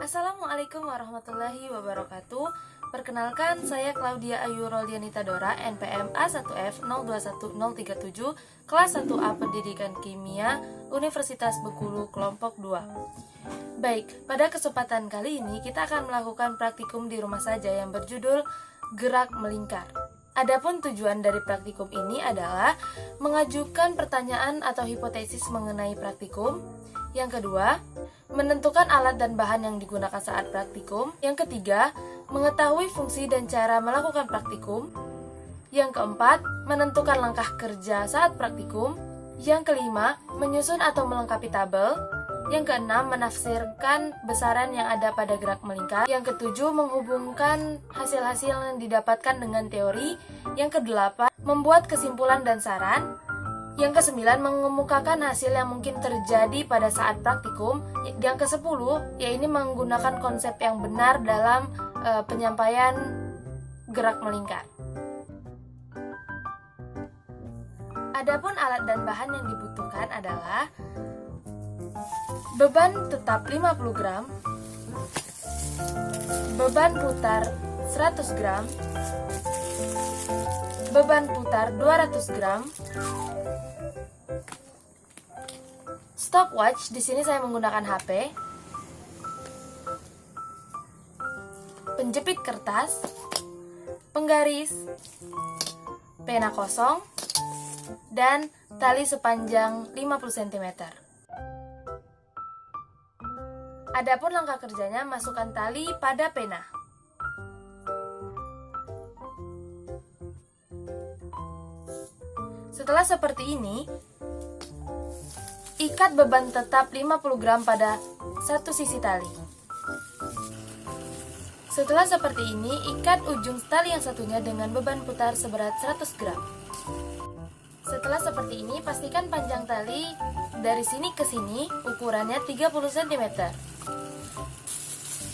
Assalamualaikum warahmatullahi wabarakatuh. Perkenalkan, saya Claudia Ayu Roldianita Dora, NPM A1F021037, kelas 1A Pendidikan Kimia, Universitas Bengkulu, kelompok 2. Baik, pada kesempatan kali ini kita akan melakukan praktikum di rumah saja yang berjudul Gerak Melingkar. Adapun tujuan dari praktikum ini adalah mengajukan pertanyaan atau hipotesis mengenai praktikum. Yang kedua, menentukan alat dan bahan yang digunakan saat praktikum. Yang ketiga, mengetahui fungsi dan cara melakukan praktikum. Yang keempat, menentukan langkah kerja saat praktikum. Yang kelima, menyusun atau melengkapi tabel. Yang keenam, menafsirkan besaran yang ada pada gerak melingkar. Yang ketujuh, menghubungkan hasil-hasil yang didapatkan dengan teori. Yang kedelapan, membuat kesimpulan dan saran. Yang kesembilan, mengemukakan hasil yang mungkin terjadi pada saat praktikum. Yang kesepuluh, yaitu menggunakan konsep yang benar dalam penyampaian gerak melingkar. Adapun alat dan bahan yang dibutuhkan adalah beban tetap 50 gram, beban putar 100 gram, beban putar 200 gram, stopwatch, di sini saya menggunakan HP, penjepit kertas, penggaris, pena kosong, dan tali sepanjang 50 cm. Adapun langkah kerjanya, masukkan tali pada pena. Setelah seperti ini, ikat beban tetap 50 gram pada satu sisi tali. Setelah seperti ini, ikat ujung tali yang satunya dengan beban putar seberat 100 gram. Setelah seperti ini, pastikan panjang tali dari sini ke sini ukurannya 30 cm.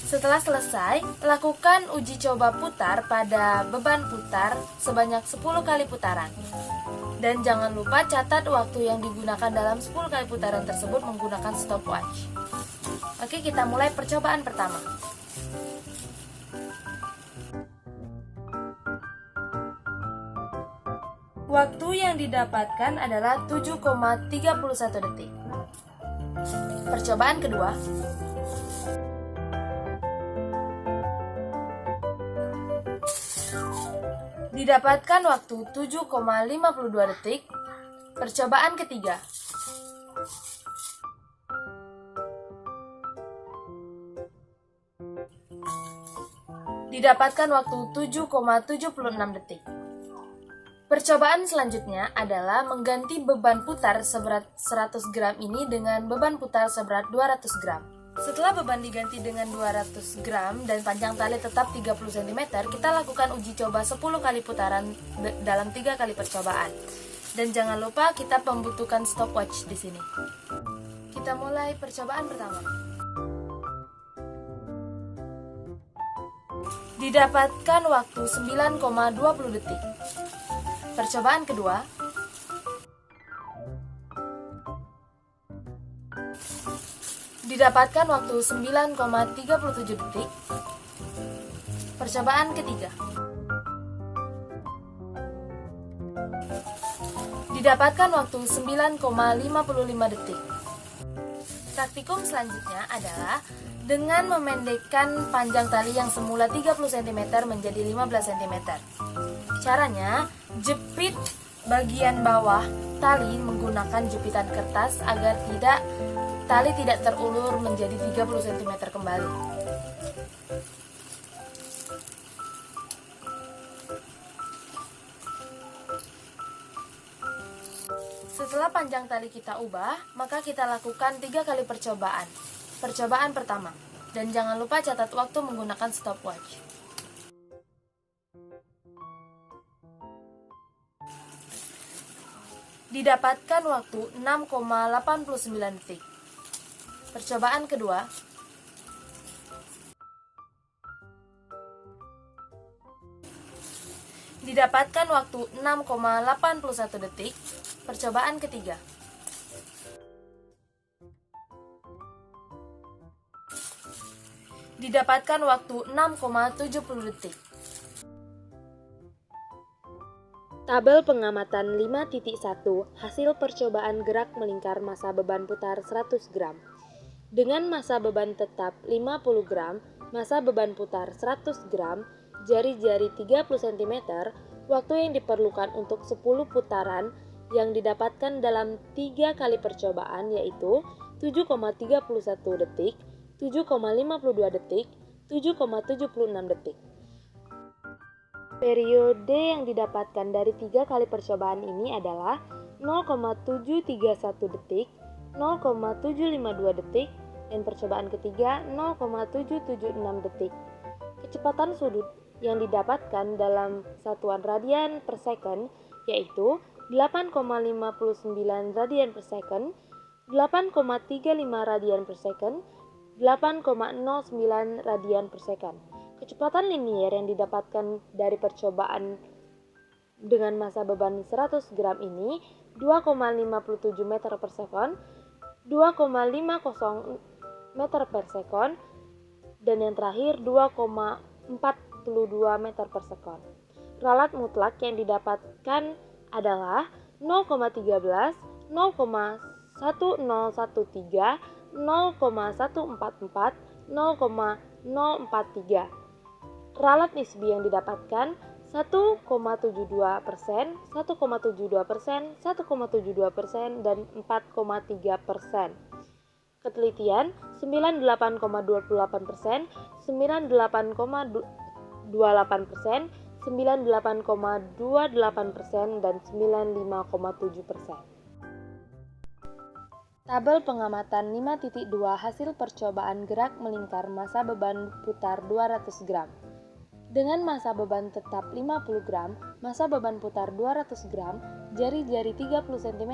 Setelah selesai, lakukan uji coba putar pada beban putar sebanyak 10 kali putaran. Dan jangan lupa catat waktu yang digunakan dalam 10 kali putaran tersebut menggunakan stopwatch. Oke, kita mulai percobaan pertama. Waktu yang didapatkan adalah 7,31 detik. Percobaan kedua. Didapatkan waktu 7,52 detik. Percobaan ketiga. Didapatkan waktu 7,76 detik. Percobaan selanjutnya adalah mengganti beban putar seberat 100 gram ini dengan beban putar seberat 200 gram. Setelah beban diganti dengan 200 gram dan panjang tali tetap 30 cm, kita lakukan uji coba 10 kali putaran dalam 3 kali percobaan. Dan jangan lupa kita membutuhkan stopwatch di sini. Kita mulai percobaan pertama. Didapatkan waktu 9,20 detik. Percobaan kedua. Didapatkan waktu 9,37 detik. Percobaan ketiga. Didapatkan waktu 9,55 detik. Praktikum selanjutnya adalah dengan memendekkan panjang tali yang semula 30 cm menjadi 15 cm. Caranya, jepit bagian bawah tali menggunakan jepitan kertas agar tali tidak terulur menjadi 30 cm kembali. Setelah panjang tali kita ubah, maka kita lakukan 3 kali percobaan. Percobaan pertama, dan jangan lupa catat waktu menggunakan stopwatch. Didapatkan waktu 6,89 detik. Percobaan kedua. Didapatkan waktu 6,81 detik. Percobaan ketiga. didapatkan waktu 6,70 detik. Tabel pengamatan 5.1 hasil percobaan gerak melingkar massa beban putar 100 gram. Dengan massa beban tetap 50 gram, massa beban putar 100 gram, jari-jari 30 cm, waktu yang diperlukan untuk 10 putaran yang didapatkan dalam 3 kali percobaan yaitu 7,31 detik, 7,52 detik, 7,76 detik. Periode yang didapatkan dari 3 kali percobaan ini adalah 0,731 detik, 0,752 detik, dan percobaan ketiga 0,776 detik. Kecepatan sudut yang didapatkan dalam satuan radian per second yaitu 8,59 radian per second, 8,35 radian per second, 8,09 radian per second. Kecepatan linier yang didapatkan dari percobaan dengan massa beban 100 gram ini 2,57 meter per sekon, 2,50 meter per sekon, dan yang terakhir 2,42 meter per sekon. Ralat mutlak yang didapatkan adalah 0,13, 0,1013, 0,144, 0,043. Ralat nisbi yang didapatkan 1,72%, 1,72%, 1,72%, dan 4,3%. Ketelitian 98,28%, 98,28%, 98,28%, dan 95,7%. Tabel pengamatan 5.2 hasil percobaan gerak melingkar massa beban putar 200 gram. Dengan massa beban tetap 50 gram, massa beban putar 200 gram, jari-jari 30 cm,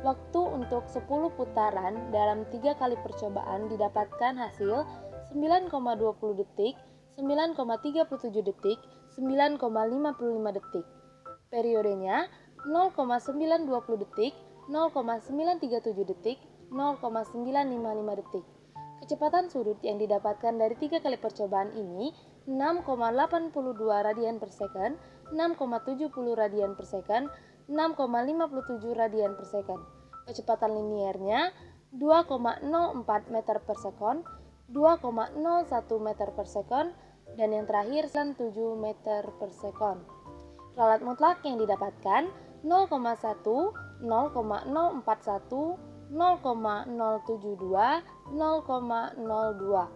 waktu untuk 10 putaran dalam 3 kali percobaan didapatkan hasil 9,20 detik, 9,37 detik, 9,55 detik. Periodenya 0,920 detik, 0,937 detik, 0,955 detik. Kecepatan sudut yang didapatkan dari 3 kali percobaan ini 6,82 radian per second, 6,70 radian per second, 6,57 radian per second. Kecepatan liniernya 2,04 meter per second, 2,01 meter per second, dan yang terakhir 7 meter per second. Ralat mutlak yang didapatkan 0,1, 0,041, 0,072, 0,02.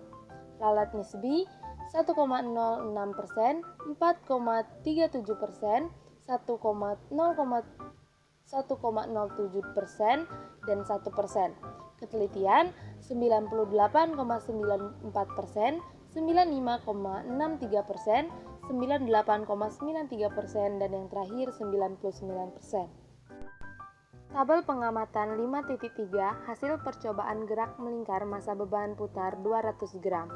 Ralat nisbi 1,06%, 4,37%, 1,07%, dan 1%. Ketelitian 98,94%, 95,63%, 98,93%, dan yang terakhir 99%. Tabel pengamatan 5.3 hasil percobaan gerak melingkar massa beban putar 200 gram.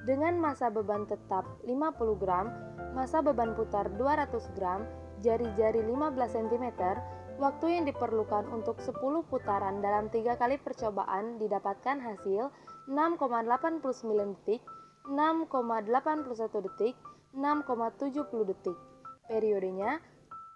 Dengan massa beban tetap 50 gram, massa beban putar 200 gram, jari-jari 15 cm, waktu yang diperlukan untuk 10 putaran dalam 3 kali percobaan didapatkan hasil 6,89 detik, 6,81 detik, 6,70 detik. Periodenya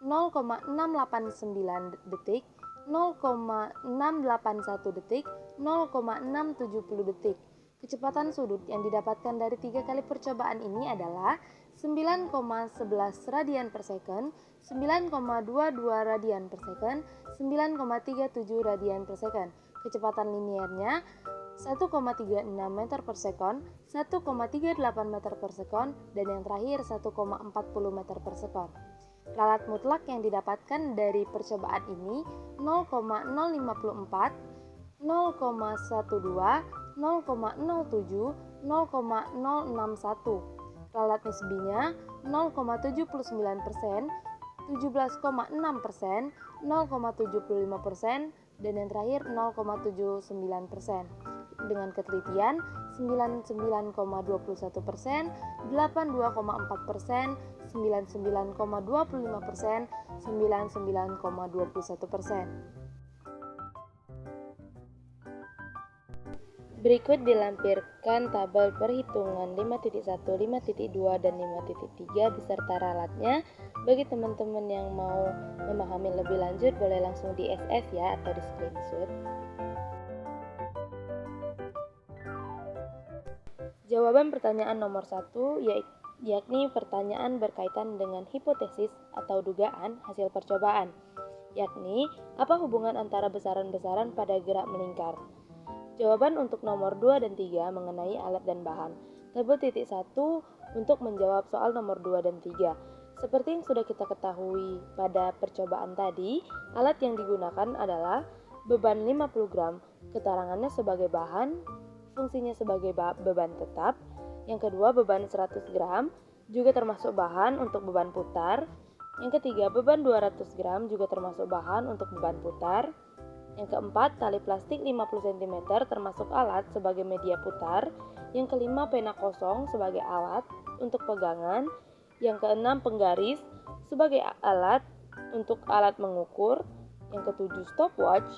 0,689 detik, 0,681 detik, 0,670 detik. Kecepatan sudut yang didapatkan dari 3 kali percobaan ini adalah 9,11 radian per second, 9,22 radian per second, 9,37 radian per second. Kecepatan liniernya 1,36 meter per second, 1,38 meter per second, dan yang terakhir 1,40 meter per second. Ralat mutlak yang didapatkan dari percobaan ini 0,054, 0,12, 0,07, 0,061. Ralat nisbinya 0,79%, 17,6%, 0,75%, dan yang terakhir 0,79%. Dengan ketelitian 99,21%, 82,4%, 99,25%, 99,21%. Berikut dilampirkan tabel perhitungan 5.1, 5.2, dan 5.3 beserta ralatnya. Bagi teman-teman yang mau memahami lebih lanjut boleh langsung di SS ya atau di screenshot. Jawaban pertanyaan nomor 1 yakni pertanyaan berkaitan dengan hipotesis atau dugaan hasil percobaan, yakni apa hubungan antara besaran-besaran pada gerak melingkar. Jawaban untuk nomor 2 dan 3 mengenai alat dan bahan. Tabel titik 1 untuk menjawab soal nomor 2 dan 3. Seperti yang sudah kita ketahui pada percobaan tadi, alat yang digunakan adalah beban 50 gram, keterangannya sebagai bahan, fungsinya sebagai beban tetap. Yang kedua, beban 100 gram, juga termasuk bahan untuk beban putar. Yang ketiga, beban 200 gram juga termasuk bahan untuk beban putar. Yang keempat, tali plastik 50 cm termasuk alat sebagai media putar. Yang kelima, pena kosong sebagai alat untuk pegangan. Yang keenam, penggaris sebagai alat untuk alat mengukur. Yang ketujuh, stopwatch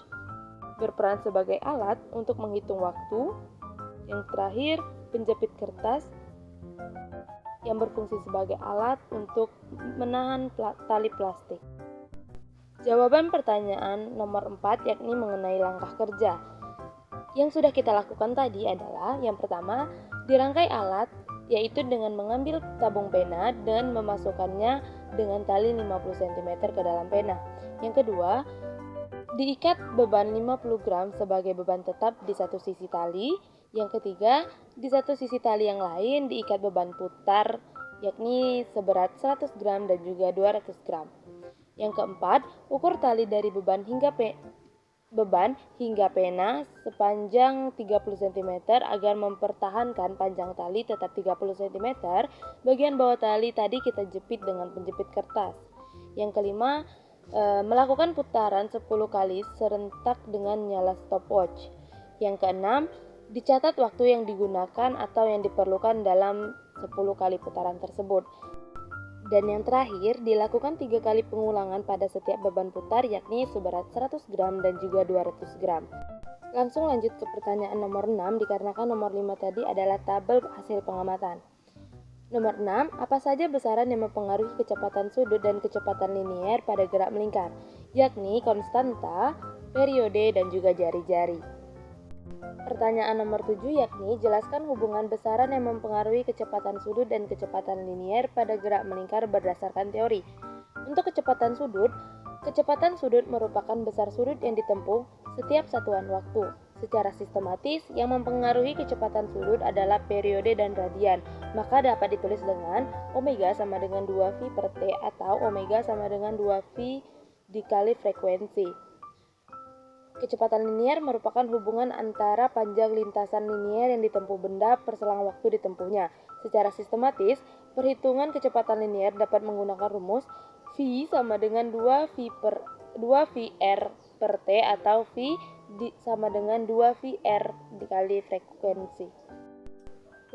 berperan sebagai alat untuk menghitung waktu. Yang terakhir, penjepit kertas yang berfungsi sebagai alat untuk menahan tali plastik. Jawaban pertanyaan nomor 4 yakni mengenai langkah kerja. Yang sudah kita lakukan tadi adalah yang pertama, dirangkai alat yaitu dengan mengambil tabung pena dan memasukkannya dengan tali 50 cm ke dalam pena. Yang kedua, diikat beban 50 gram sebagai beban tetap di satu sisi tali. Yang ketiga, di satu sisi tali yang lain diikat beban putar yakni seberat 100 gram dan juga 200 gram. Yang keempat, ukur tali dari beban hingga pena sepanjang 30 cm agar mempertahankan panjang tali tetap 30 cm. Bagian bawah tali tadi kita jepit dengan penjepit kertas. Yang kelima, melakukan putaran 10 kali serentak dengan nyala stopwatch. Yang keenam, dicatat waktu yang digunakan atau yang diperlukan dalam 10 kali putaran tersebut. Dan yang terakhir, dilakukan 3 kali pengulangan pada setiap beban putar yakni seberat 100 gram dan juga 200 gram. Langsung lanjut ke pertanyaan nomor 6 dikarenakan nomor 5 tadi adalah tabel hasil pengamatan. Nomor 6, apa saja besaran yang mempengaruhi kecepatan sudut dan kecepatan linier pada gerak melingkar, yakni konstanta, periode, dan juga jari-jari. Pertanyaan nomor 7 yakni jelaskan hubungan besaran yang mempengaruhi kecepatan sudut dan kecepatan linier pada gerak melingkar berdasarkan teori. Untuk kecepatan sudut merupakan besar sudut yang ditempuh setiap satuan waktu. Secara sistematis, yang mempengaruhi kecepatan sudut adalah periode dan radian, maka dapat ditulis dengan omega sama dengan 2V per T atau omega sama dengan 2V dikali frekuensi. Kecepatan linier merupakan hubungan antara panjang lintasan linier yang ditempuh benda perselang waktu ditempuhnya. Secara sistematis, perhitungan kecepatan linier dapat menggunakan rumus V sama dengan 2VR per T atau V sama dengan 2VR dikali frekuensi.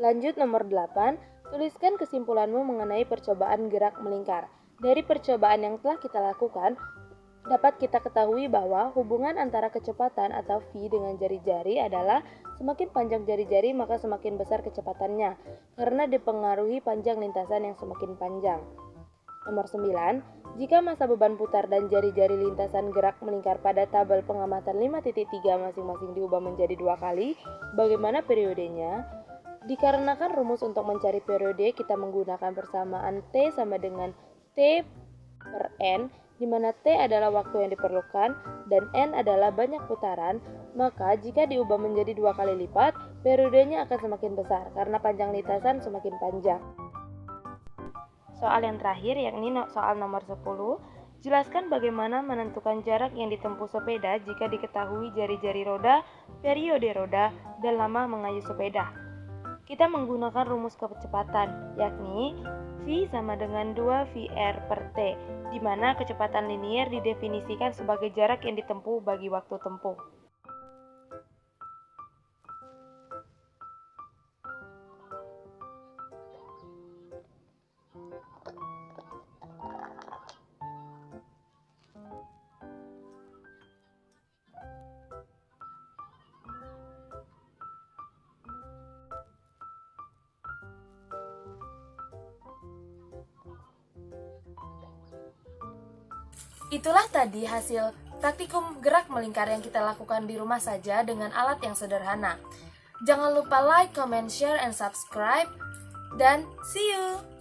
Lanjut nomor 8, tuliskan kesimpulanmu mengenai percobaan gerak melingkar. Dari percobaan yang telah kita lakukan, dapat kita ketahui bahwa hubungan antara kecepatan atau V dengan jari-jari adalah semakin panjang jari-jari maka semakin besar kecepatannya karena dipengaruhi panjang lintasan yang semakin panjang. Nomor 9, jika massa beban putar dan jari-jari lintasan gerak melingkar pada tabel pengamatan 5.3 masing-masing diubah menjadi 2 kali, bagaimana periodenya? Dikarenakan rumus untuk mencari periode kita menggunakan persamaan T sama dengan T per N, di mana T adalah waktu yang diperlukan dan N adalah banyak putaran, maka jika diubah menjadi 2 kali lipat, periodenya akan semakin besar karena panjang lintasan semakin panjang. Soal yang terakhir yakni soal nomor 10, jelaskan bagaimana menentukan jarak yang ditempuh sepeda jika diketahui jari-jari roda, periode roda, dan lama mengayuh sepeda. Kita menggunakan rumus kecepatan, yakni V sama dengan 2VR per T, di mana kecepatan linier didefinisikan sebagai jarak yang ditempuh bagi waktu tempuh. Itulah tadi hasil praktikum gerak melingkar yang kita lakukan di rumah saja dengan alat yang sederhana. Jangan lupa like, comment, share, and subscribe. Dan see you!